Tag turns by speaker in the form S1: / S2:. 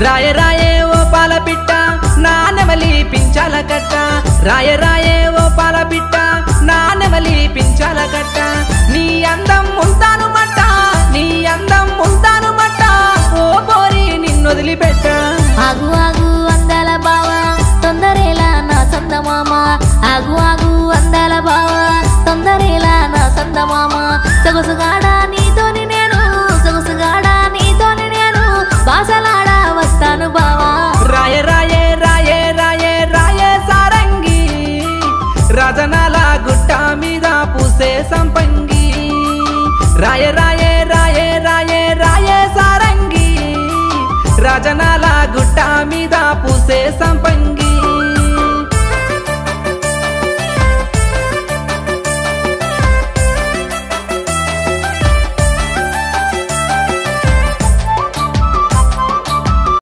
S1: రాయ రాయే ఓ పాల పిట్ట నా నెమలి పించాల కట్ట రాయ రాయే ఓ పాల పిట్ట నా నెమలి పించాల కట్ట నీ అందం ముంతాను మట్ట నీ అందం ముంతాను మట్ట ఓ పోరి నిన్నొదిలిపెట్ట
S2: ఆగు ఆగు అందాల బావా తొందరేలా నా సందమామ ఆగు ఆగు అందాల బావా తొందరేలా నా సందమామ సొగసుగాడా నీతోని నేను సొగసుగాడా నీతోని నేను బాసలాడ వస్తాను బావా
S1: రాయ రాయే రాయే రాయే రాయే సారంగి రాజనాల గుట్ట మీద పూసే సంపంగి రాయ రాయే రాయే రాయే రాయే సారంగి రాజనాల గుట్ట మీద పూసే సంపంగి